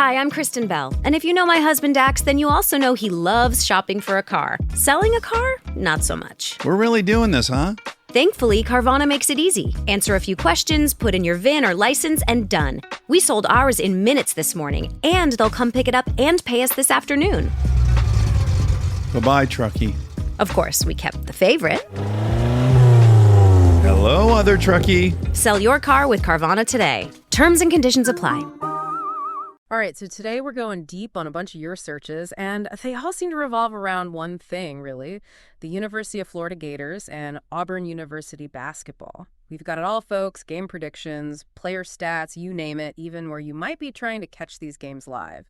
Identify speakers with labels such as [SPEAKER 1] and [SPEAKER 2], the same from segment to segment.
[SPEAKER 1] Hi, I'm Kristen Bell, and if you know my husband Dax, then you also know he loves shopping for a car. Selling a car? Not so much.
[SPEAKER 2] We're really doing this, huh?
[SPEAKER 1] Thankfully, Carvana makes it easy. Answer a few questions, put in your VIN or license, and done. We sold ours in minutes this morning, and they'll come pick it up and pay us this afternoon.
[SPEAKER 2] Bye-bye, truckie.
[SPEAKER 1] Of course, we kept the favorite.
[SPEAKER 2] Hello, other truckie.
[SPEAKER 1] Sell your car with Carvana today. Terms and conditions apply.
[SPEAKER 3] All right, so today we're going deep on a bunch of your searches, and they all seem to revolve around one thing, really. The University of Florida Gators and Auburn University basketball. We've got it all, folks. Game predictions, player stats, you name it, even where you might be trying to catch these games live.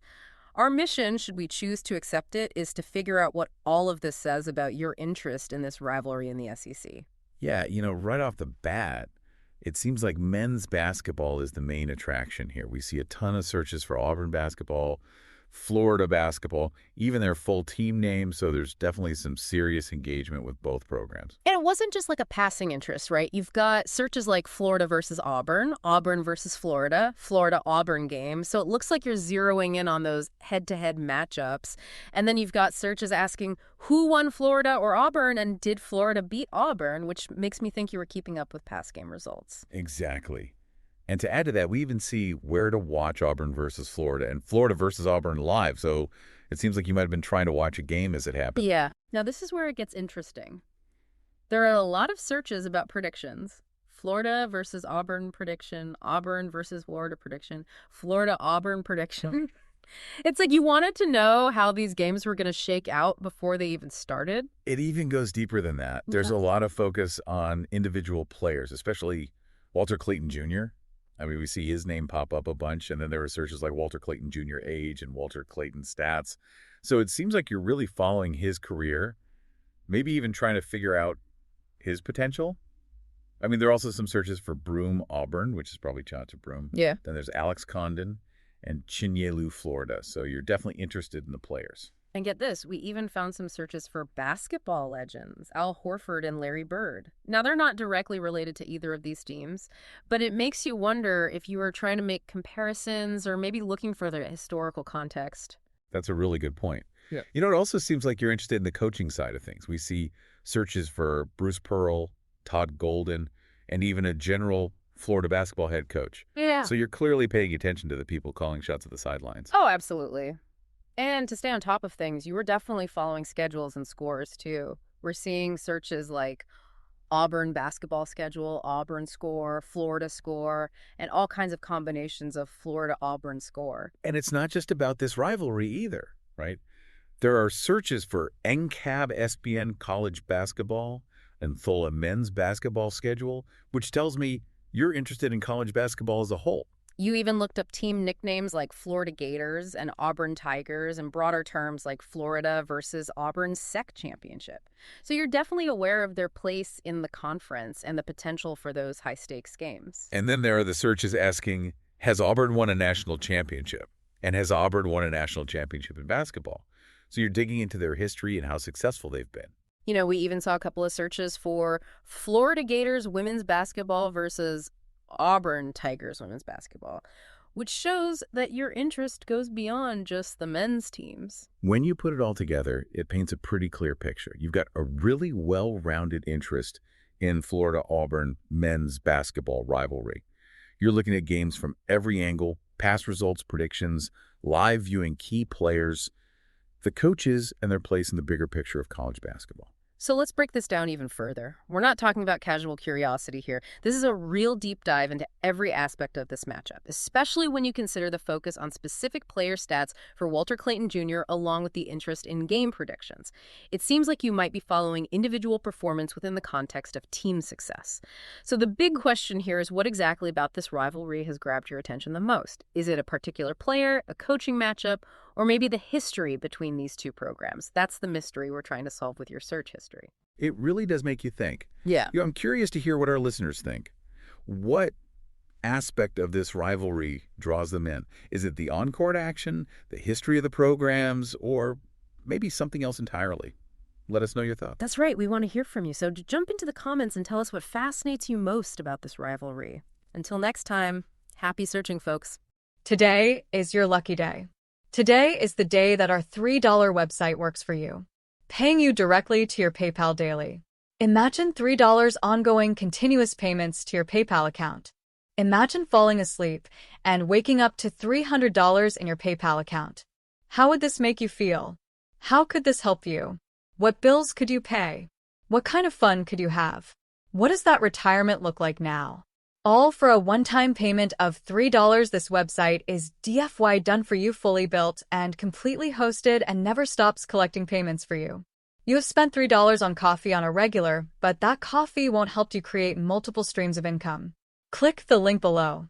[SPEAKER 3] Our mission, should we choose to accept it, is to figure out what all of this says about your interest in this rivalry in the SEC.
[SPEAKER 4] Yeah, right off the bat, it seems like men's basketball is the main attraction here. We see a ton of searches for Auburn basketball, Florida basketball, even their full team name, so there's definitely some serious engagement with both programs.
[SPEAKER 3] And it wasn't just like a passing interest, right? You've got searches like Florida versus Auburn, Auburn versus Florida, Florida-Auburn game. So it looks like you're zeroing in on those head-to-head matchups. And then you've got searches asking who won Florida or Auburn, and did Florida beat Auburn, which makes me think you were keeping up with past game results.
[SPEAKER 4] Exactly. And to add to that, we even see where to watch Auburn versus Florida and Florida versus Auburn live. So it seems like you might have been trying to watch a game as it happened.
[SPEAKER 3] Yeah. Now, this is where it gets interesting. There are a lot of searches about predictions. Florida versus Auburn prediction, Auburn versus Florida prediction, Florida-Auburn prediction. It's like you wanted to know how these games were going to shake out before they even started.
[SPEAKER 4] It even goes deeper than that. There's a lot of focus on individual players, especially Walter Clayton Jr. I mean, we see his name pop up a bunch, and then there were searches like Walter Clayton Jr. age and Walter Clayton stats. So it seems like you're really following his career, maybe even trying to figure out his potential. I mean, there are also some searches for Broome Auburn, which is probably shot to Broome.
[SPEAKER 3] Yeah.
[SPEAKER 4] Then there's Alex Condon and Chinyelu, Florida. So you're definitely interested in the players.
[SPEAKER 3] And get this, we even found some searches for basketball legends, Al Horford and Larry Bird. Now, they're not directly related to either of these teams, but it makes you wonder if you are trying to make comparisons or maybe looking for the historical context.
[SPEAKER 4] That's a really good point.
[SPEAKER 2] Yeah.
[SPEAKER 4] It also seems like you're interested in the coaching side of things. We see searches for Bruce Pearl, Todd Golden, and even a general Florida basketball head coach.
[SPEAKER 3] Yeah.
[SPEAKER 4] So you're clearly paying attention to the people calling shots at the sidelines.
[SPEAKER 3] Oh, absolutely. And to stay on top of things, you were definitely following schedules and scores, too. We're seeing searches like Auburn basketball schedule, Auburn score, Florida score, and all kinds of combinations of Florida-Auburn score.
[SPEAKER 4] And it's not just about this rivalry either, right? There are searches for NCAB SBN college basketball and THOLA men's basketball schedule, which tells me you're interested in college basketball as a whole.
[SPEAKER 3] You even looked up team nicknames like Florida Gators and Auburn Tigers and broader terms like Florida versus Auburn SEC Championship. So you're definitely aware of their place in the conference and the potential for those high-stakes games.
[SPEAKER 4] And then there are the searches asking, has Auburn won a national championship? And has Auburn won a national championship in basketball? So you're digging into their history and how successful they've been.
[SPEAKER 3] We even saw a couple of searches for Florida Gators women's basketball versus Auburn Tigers women's basketball, which shows that your interest goes beyond just the men's teams.
[SPEAKER 4] When you put it all together, it paints a pretty clear picture. You've got a really well-rounded interest in Florida-Auburn men's basketball rivalry. You're looking at games from every angle, past results, predictions, live viewing key players, the coaches, and their place in the bigger picture of college basketball.
[SPEAKER 3] So let's break this down even further. We're not talking about casual curiosity here. This is a real deep dive into every aspect of this matchup, especially when you consider the focus on specific player stats for Walter Clayton Jr. along with the interest in game predictions. It seems like you might be following individual performance within the context of team success. So the big question here is, what exactly about this rivalry has grabbed your attention the most? Is it a particular player, a coaching matchup, or maybe the history between these two programs? That's the mystery we're trying to solve with your search history.
[SPEAKER 4] It really does make you think.
[SPEAKER 3] Yeah.
[SPEAKER 4] I'm curious to hear what our listeners think. What aspect of this rivalry draws them in? Is it the on-court action, the history of the programs, or maybe something else entirely? Let us know your thoughts.
[SPEAKER 3] That's right. We want to hear from you. So jump into the comments and tell us what fascinates you most about this rivalry. Until next time, happy searching, folks.
[SPEAKER 5] Today is your lucky day. Today is the day that our $3 website works for you, paying you directly to your PayPal daily. Imagine $3 ongoing continuous payments to your PayPal account. Imagine falling asleep and waking up to $300 in your PayPal account. How would this make you feel? How could this help you? What bills could you pay? What kind of fun could you have? What does that retirement look like now? All for a one-time payment of $3. This website is DFY done for you, fully built and completely hosted, and never stops collecting payments for you. You have spent $3 on coffee on a regular, but that coffee won't help you create multiple streams of income. Click the link below.